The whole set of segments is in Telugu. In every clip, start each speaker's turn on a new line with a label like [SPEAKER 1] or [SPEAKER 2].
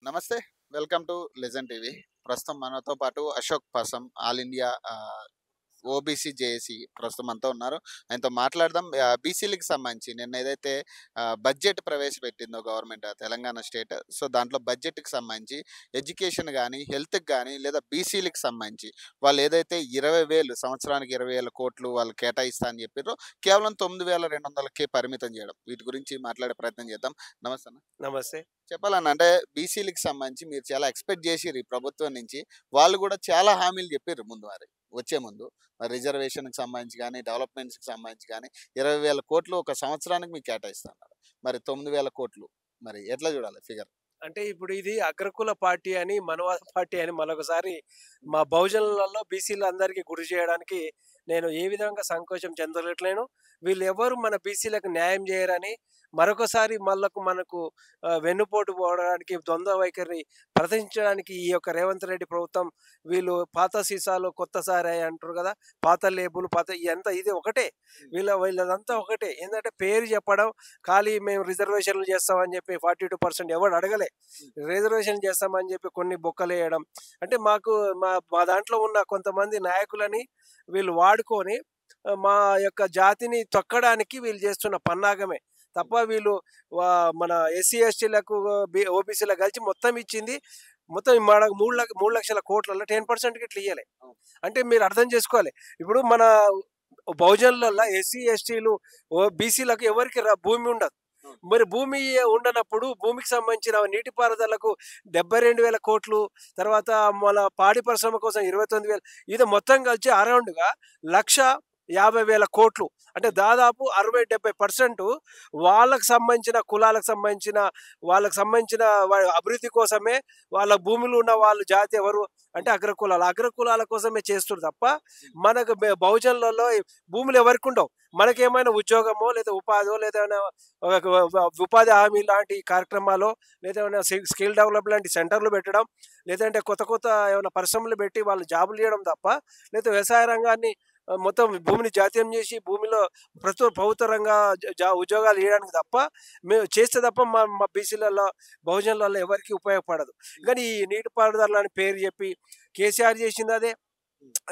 [SPEAKER 1] నమస్తే. Welcome to legend TV. ప్రస్తుతం మనతో పాటు అశోక్ పాసం ఆల్ ఇండియా ఓబీసీ జేఏసీ ప్రస్తుతం మనతో ఉన్నారు. ఆయనతో మాట్లాడదాం. బీసీలకి సంబంధించి నిన్న ఏదైతే బడ్జెట్ ప్రవేశపెట్టిందో గవర్నమెంట్ తెలంగాణ స్టేట్. సో, దాంట్లో బడ్జెట్‌కి సంబంధించి ఎడ్యుకేషన్ గానీ, హెల్త్‌కి గానీ లేదా బీసీలకి సంబంధించి వాళ్ళు ఏదైతే 20,000 సంవత్సరానికి 20,000 కోట్లు వాళ్ళు కేటాయిస్తా అని చెప్పిర్రో కేవలం 9,200కే పరిమితం చేయడం. వీటి గురించి మాట్లాడే ప్రయత్నం చేద్దాం. నమస్తే అన్న.
[SPEAKER 2] నమస్తే.
[SPEAKER 1] చెప్పాలన్న అంటే బీసీలకి సంబంధించి మీరు చాలా ఎక్స్‌పెక్ట్ జేసిర్రు ఈ ప్రభుత్వం నుంచి. వాళ్ళు గూడా చాలా హామీలు జెప్పిర్రు ముందు మరి. వచ్చే ముందు. మరి రిజర్వేషన్‌కి సంబంధించి గానీ, డెవలప్‌మెంట్స్‌కి సంబంధించి గానీ 20,000 కోట్లు ఒక సంవత్సరానికి మీకు కేటాయిస్తా అన్నారు. మరి 9,000 కోట్లు మరి ఎట్లా జూడాలి ఫిగర్?
[SPEAKER 2] అంటే ఇప్పుడు ఇది అగ్రకుల పార్టీ అని, మనవాద పార్టీ అని మరొకసారి మా బహుజనులలో బీసీలందరికీ గురి చేయడానికి నేను ఏ విధంగా సంకోచం చెందట్లేను. వీళ్ళెవ్వరు మన బీసీలకు న్యాయం చేయరని మరొకసారి మనకు వెన్నుపోటు పోవడానికి, ద్వంద్వ వైఖరిని ప్రదర్శించడానికి ఈ యొక్క రేవంత్ రెడ్డి ప్రభుత్వం వీళ్ళు పాత సీసాలు కొత్త సారాయి అంటారు కదా! పాత లేబుల్ ఇదంతా ఇది ఒకటే. వీళ్ళదంతా ఒకటే. ఏందంటే పేరు చెప్పడం, ఖాళీ మేము రిజర్వేషన్‌లు చేస్తామని చెప్పి 42% ఎవడు అడగలే. రిజర్వేషన్ చేస్తామని చెప్పి కొన్ని బొక్కలేయడం. అంటే మా దాంట్లో ఉన్న కొంతమంది నాయకులని వీళ్ళు వాడుకొని మా యొక్క జాతిని తొక్కడానికి వీళ్ళు చేస్తున్న పన్నాగమే. తప్ప వీళ్ళు మన ఎస్సీ, ఎస్టీలకు ఓబీసీలకు కలిసి మొత్తం ఇచ్చింది మొత్తం మనకు 3,00,000 కోట్లలో 10% ఇట్లా ఇయ్యలే. అంటే మీరు అర్థం చేసుకోవాలి. ఇప్పుడు మన బహుజనులలో ఎస్సీ, ఎస్టీలు, బీసీలకు ఎవరికి భూమి ఉండదు. మరి భూమి ఉండనప్పుడు భూమికి సంబంధించిన నీటిపారుదలకు 72,000 కోట్లు, తర్వాత మన పాడి పరిశ్రమ కోసం 29,000, ఇది మొత్తం కలిసి అరౌండ్‌గా 1,50,000 కోట్లు. అంటే దాదాపు 60-70% వాళ్ళకి సంబంధించిన కులాలకు సంబంధించిన వాళ్ళకి సంబంధించిన అభివృద్ధి కోసమే వాళ్ళ భూములు ఉన్న వాళ్ళ జాతి ఎవరు అంటే అగ్రకులాల కోసమే చేస్తున్నారు తప్ప మనకు బహుజనులలో భూములు ఎవరికి ఉండవు. మనకేమైనా ఉద్యోగమో లేదా ఉపాధో లేదా ఉపాధి హామీ లాంటి కార్యక్రమాలు లేదా ఏమైనా స్కిల్ డెవలప్ లాంటి సెంటర్లు పెట్టడం, లేదంటే కొత్త ఏమైనా పరిశ్రమలు పెట్టి వాళ్ళు జాబులు చేయడం తప్ప, లేదా వ్యవసాయ రంగాన్ని మొత్తం భూమిని జాతీయం చేసి భూమిలో ప్రభుత్వ రంగ ఉద్యోగాలు చేయడానికి తప్ప మేము చేస్తే తప్ప మా బీసీలలో బహుజనులలో ఎవరికి ఉపయోగపడదు. కానీ ఈ నీటిపారుదల అని పేరు చెప్పి కేసీఆర్ చేసింది అదే,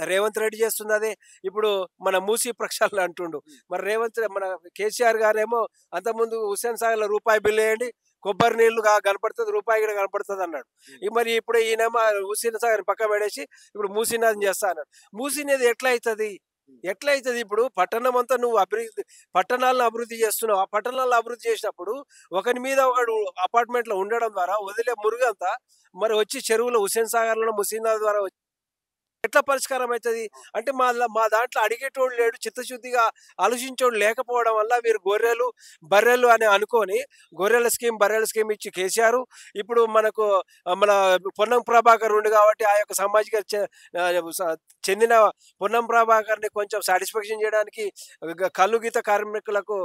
[SPEAKER 2] రేవంత్ రెడ్డి చేస్తుంది అదే. ఇప్పుడు మన మూసీ ప్రక్షాళన అంటుండు. మరి మన కేసీఆర్ గారేమో అంతకుముందు హుస్సేన్ సాగర్‌లో రూపాయి బిల్లు వేయండి, కొబ్బరి నీళ్లు కనపడుతుంది, రూపాయి కూడా కనపడుతుంది అన్నాడు. మరి ఇప్పుడు ఈయనేమో హుస్సేన్ సాగర్ పక్క పడేసి ఇప్పుడు మూసీ నదిని చేస్తా అన్నాడు. మూసీ నది ఎట్లా అవుతుంది? ఇప్పుడు పట్టణం అంతా నువ్వు పట్టణాలను అభివృద్ధి చేస్తున్నావు. ఆ పట్టణాలను అభివృద్ధి చేసినప్పుడు ఒకరి మీద ఒకడు అపార్ట్మెంట్లో ఉండడం ద్వారా వదిలే మురుగంతా మరి వచ్చి చెరువులో హుస్సేన్ సాగర్‌లో మూసీ నది ద్వారా ఎట్లా పరిష్కారం అవుతుంది? అంటే మా దాంట్లో అడిగేటోడు లేడు, చిత్తశుద్ధిగా ఆలోచించోడు లేకపోవడం వల్ల వీరు గొర్రెలు బర్రెలు అని అనుకొని బర్రెల స్కీమ్ ఇచ్చి కేసీఆర్ ఇప్పుడు మనకు మన పొన్నం ప్రభాకర్ ఉండు కాబట్టి ఆ యొక్క సామాజిక చెందిన పొన్నం ప్రభాకర్ని కొంచెం సాటిస్ఫాక్షన్ చేయడానికి కళ్ళు గీత కార్మికులకు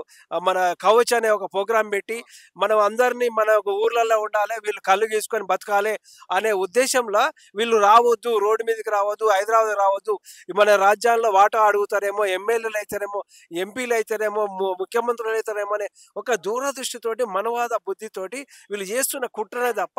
[SPEAKER 2] మన కవచ్ అనే ఒక ప్రోగ్రాం పెట్టి మనం అందరినీ మన ఊర్లలో ఉండాలి, వీళ్ళు కళ్ళు గీసుకొని బతకాలి అనే ఉద్దేశంలో వీళ్ళు రావద్దు, రోడ్డు మీదకి రావద్దు, హైదరాబాద్ రావద్దు, మన రాజ్యాల్లో వాటా అడుగుతారేమో, ఎమ్మెల్యేలు అయితేనేమో, ఎంపీలు అయితేనేమో, ముఖ్యమంత్రులు అయితేనేమో అనే ఒక దూరదృష్టితోటి మనవాద బుద్ధితోటి వీళ్ళు చేస్తున్న కుట్రనే తప్ప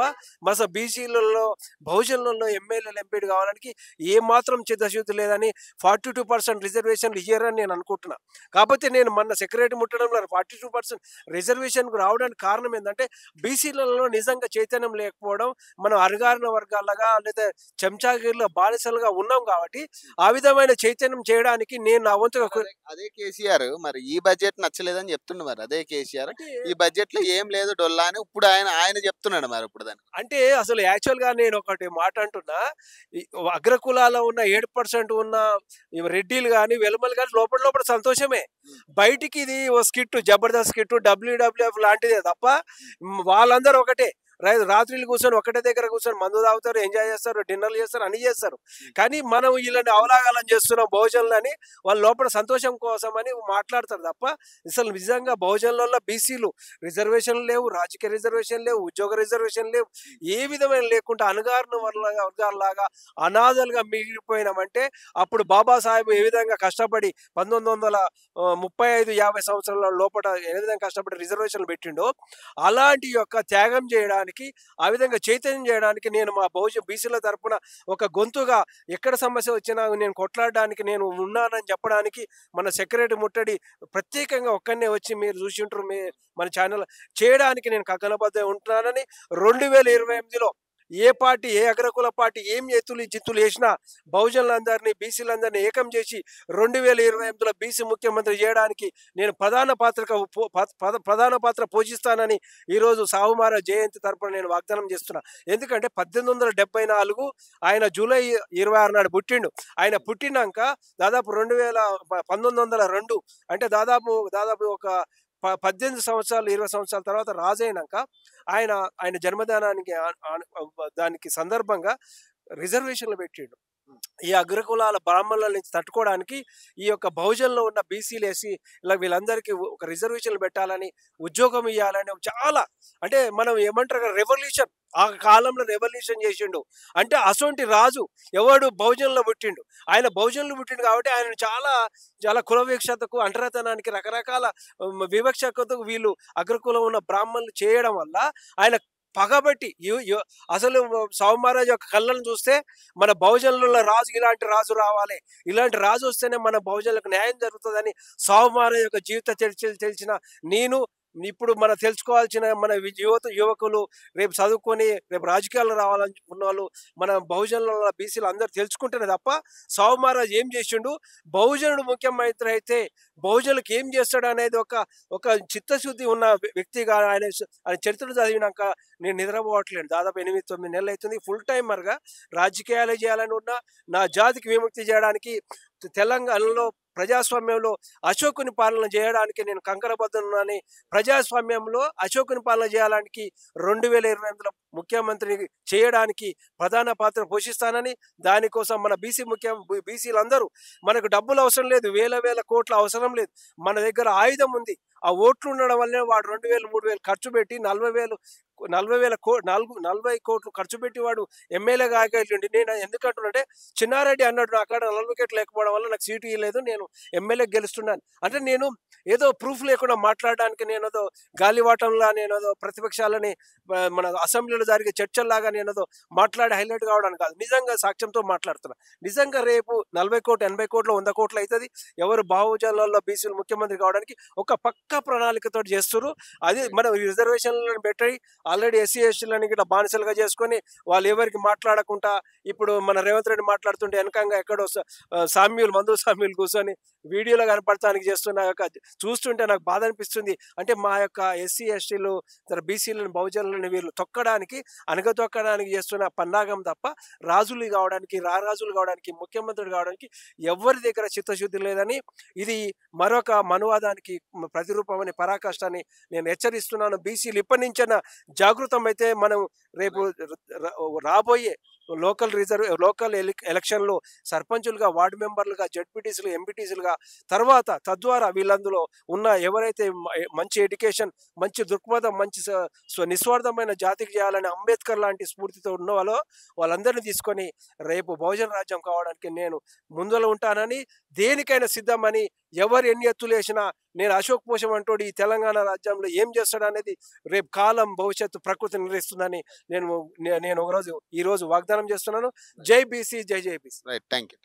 [SPEAKER 2] బీసీలలో బహుజనులలో ఎమ్మెల్యేలు ఎంపీలు కావడానికి ఏమాత్రం చిత్తశుద్ధి లేదని 42% రిజర్వేషన్లు ఇయ్యారని నేను అనుకుంటున్నా. కాకపోతే నేను మొన్న సెక్రటరీ ముట్టడంలో 42% రిజర్వేషన్కు రావడానికి కారణం ఏంటంటే బీసీలలో నిజంగా చైతన్యం లేకపోవడం, మనం అణగారిన వర్గాలుగా లేదా చెంచాగిరిలో బానిసలుగా ఉన్నాం కాబట్టి ఆ విధమైన చైతన్యం చేయడానికి నేను నా వంతుగా
[SPEAKER 1] అదే కేసీఆర్ మరి ఈ బడ్జెట్ నచ్చలేదని చెప్తుండు. మరి అదే కేసీఆర్ ఈ బడ్జెట్ లో ఏం లేదు డొల్లా అని ఇప్పుడు ఆయన చెప్తున్నాడు. మరి ఇప్పుడు దాన్ని
[SPEAKER 2] అంటే అసలు యాక్చువల్ గా నేను ఒకటి మాట అంటున్నా, అగ్రకులాలో ఉన్న 7% ఉన్న రెడ్డిలు కానీ వెలుమలు కానీ లోపల సంతోషమే. బయటికి ఇది ఓ స్కిట్, జబర్దస్త్ స్కిట్, WWF లాంటిదే తప్ప వాళ్ళందరూ ఒకటే. రాత్రిళ్ళు కూర్చొని ఒకటే దగ్గర కూర్చొని మందు తాగుతారు, ఎంజాయ్ చేస్తారు, డిన్నర్లు చేస్తారు, అన్ని చేస్తారు. కానీ మనం వీళ్ళని అవలాగాలని చేస్తున్నాం బహుజనులని వాళ్ళ లోపల సంతోషం కోసం అని మాట్లాడతారు తప్ప అసలు నిజంగా బహుజనులలో బీసీలు రిజర్వేషన్లు లేవు, రాజకీయ రిజర్వేషన్ లేవు, ఉద్యోగ రిజర్వేషన్ లేవు, ఏ విధమైన లేకుండా అణగారిన వర్గాల్లాగా అనాథలుగా మిగిలిపోయినామంటే అప్పుడు బాబాసాహెబ్ ఏ విధంగా కష్టపడి 1935-50 సంవత్సరాల లోపల ఏ విధంగా కష్టపడి రిజర్వేషన్లు పెట్టిండో అలాంటి యొక్క త్యాగం చేయడానికి చేయడానికి, ఆ విధంగా చైతన్యం చేయడానికి నేను మా బీసీల తరపున ఒక గొంతుగా ఎక్కడ సమస్య వచ్చినా నేను కొట్లాడడానికి నేను ఉన్నానని చెప్పడానికి మన సెక్రటరీ ముట్టడి ప్రత్యేకంగా ఒక్కడినే వచ్చి మీరు చూసింటారు మన ఛానల్ చేయడానికి నేను కంకణబద్ధ ఉంటున్నానని 2028లో ఏ పార్టీ ఏ అగ్రకుల పార్టీ ఏం ఎత్తులు జిత్తులు వేసినా బహుజనులందరినీ బీసీలందరినీ ఏకం చేసి 2028లో బీసీ ముఖ్యమంత్రి చేయడానికి నేను ప్రధాన పాత్ర పోషిస్తానని ఈరోజు సాహుమారా జయంతి తరపున నేను వాగ్దానం చేస్తున్నా. ఎందుకంటే 1874 ఆయన జూలై 26 నాడు పుట్టిండు. ఆయన పుట్టినాక దాదాపు 1902 అంటే దాదాపు ఒక 18 సంవత్సరాలు 20 సంవత్సరాల తర్వాత రాజైనాక ఆయన జన్మదినానికి దానికి సందర్భంగా రిజర్వేషన్లు పెట్టిండు. ఈ అగ్రకులాల బ్రాహ్మణుల నుంచి తట్టుకోవడానికి ఈ యొక్క బహుజనులో ఉన్న బీసీలు ఎస్సీ ఇలా వీళ్ళందరికీ ఒక రిజర్వేషన్లు పెట్టాలని, ఉద్యోగం ఇవ్వాలని చాలా అంటే మనం ఏమంటారు రెవల్యూషన్, ఆ కాలంలో రెవల్యూషన్ చేసిండు. అంటే అసొంటి రాజు ఎవడు బహుజనులో పుట్టిండు. ఆయన బహుజనులు పుట్టిండు కాబట్టి ఆయన చాలా చాలా కుల వివక్షతకు, అంటరాతనానికి, రకరకాల వివక్షతకు వీళ్ళు అగ్రకులం ఉన్న బ్రాహ్మణులు చేయడం వల్ల ఆయన పగబట్టి అసలు సాహు మహారాజ్ యొక్క కళ్ళను చూస్తే మన బహుజనుల రాజు ఇలాంటి రాజు రావాలి, ఇలాంటి రాజు వస్తేనే మన బహుజనులకు న్యాయం జరుగుతుందని సాహు మహారాజ్ యొక్క జీవిత తెలిసిన నేను ఇప్పుడు మనం తెలుసుకోవాల్సిన మన యువకులు రేపు చదువుకొని రేపు రాజకీయాల్లో రావాలనుకున్న వాళ్ళు మన బహుజనుల బీసీలు అందరూ తెలుసుకుంటేనే తప్ప సాహు మహారాజ్ ఏం చేసిండు, బహుజనుడు ముఖ్యమంత్రి అయితే బహుజనులకు ఏం చేస్తాడు అనేది ఒక చిత్తశుద్ధి ఉన్న వ్యక్తిగా ఆయన చరిత్ర చదివినాక నేను నిద్రపోవట్లేను. దాదాపు 8-9 నెలలు అవుతుంది. ఫుల్ టైమర్గా రాజకీయాలు చేయాలని ఉన్నా, నా జాతికి విముక్తి చేయడానికి తెలంగాణలో ప్రజాస్వామ్యంలో అశోకుని పాలన చేయడానికి నేను కంకణబద్ధున్నానని, ప్రజాస్వామ్యంలో అశోకుని పాలన చేయడానికి 2028లో ముఖ్యమంత్రి చేయడానికి ప్రధాన పాత్ర పోషిస్తానని, దానికోసం మన బీసీలందరూ మనకు డబ్బులు అవసరం లేదు, వేల కోట్ల అవసరం లేదు, మన దగ్గర ఆయుధం ఉంది. ఆ ఓట్లు ఉండడం వల్లే వాడు 2,000-3,000 ఖర్చు పెట్టి 40 కోట్లు ఖర్చు పెట్టి వాడు ఎమ్మెల్యే కాగలిండి. నేను ఎందుకంటున్నానంటే చిన్నారెడ్డి అన్నాడు నా కాడ 40 కోట్లు లేకపోవడం వల్ల నాకు సీటు ఇవ్వలేదు, నేను ఎమ్మెల్యే గెలుస్తున్నాను అంటే నేను ఏదో ప్రూఫ్ లేకుండా మాట్లాడడానికి, నేనేదో గాలివాటంలా, నేనేదో ప్రతిపక్షాలని మన అసెంబ్లీలో జరిగే చర్చల్లాగా నేనేదో మాట్లాడి హైలైట్ కావడానికి కాదు, నిజంగా సాక్ష్యంతో మాట్లాడుతున్నా. నిజంగా రేపు 40 కోట్లు 80 కోట్లు 100 కోట్లు అవుతుంది. ఎవరు బహుజనులలో బీసీలు ముఖ్యమంత్రి కావడానికి ఒక పక్క ప్రణాళికతో చేస్తున్నారు. అది మనం రిజర్వేషన్లను పెట్టి ఆల్రెడీ ఎస్సీ ఎస్టీలని ఇట్లా బానిసలుగా చేసుకొని వాళ్ళు ఎవరికి మాట్లాడకుండా ఇప్పుడు మన రేవంత్ రెడ్డి మాట్లాడుతుంటే వెనకంగా ఎక్కడో మందు సామ్యులు కూర్చొని వీడియోలో కనపడటానికి చేస్తున్న చూస్తుంటే నాకు బాధ అనిపిస్తుంది. అంటే మా యొక్క ఎస్సీ ఎస్టీలు బీసీలను బహుజనులను వీళ్ళు అణగతొక్కడానికి చేస్తున్న పన్నాగం తప్ప రాజులు కావడానికి ముఖ్యమంత్రులు కావడానికి ఎవరి దగ్గర చిత్తశుద్ధి లేదని, ఇది మరొక మనువాదానికి ప్రతిరూపమని పరాకాష్టాన్ని నేను హెచ్చరిస్తున్నాను. బీసీలు ఇప్పటి నుంచైనా జాగృతం అయితే మనం రేపు రాబోయే లోకల్ ఎలక్షన్లో సర్పంచులుగా, వార్డు మెంబర్లుగా, జడ్పీటీసీలు, ఎంపీటీసీలుగా తద్వారా వీళ్ళందులో ఉన్న ఎవరైతే మంచి ఎడ్యుకేషన్, మంచి దృక్పథం, మంచి నిస్వార్థమైన జాతికి చేయాలని అంబేద్కర్ లాంటి స్ఫూర్తితో ఉన్న వాళ్ళందరినీ తీసుకొని రేపు బహుజన రాజ్యం కావడానికి నేను ముందర ఉంటానని, దేనికైనా సిద్ధమని, ఎవరు ఎన్ని ఎత్తులు వేసినా నేను అశోక్ పోషం అంటోడు ఈ తెలంగాణ రాజ్యంలో ఏం చేస్తాడు అనేది రేపు కాలం భవిష్యత్తు ప్రకృతి నిర్ణయిస్తుందని నేను ఈరోజు వాగ్దానం చేస్తున్నాను. జై బీసీ, జై బీసీ.
[SPEAKER 1] Right, thank you.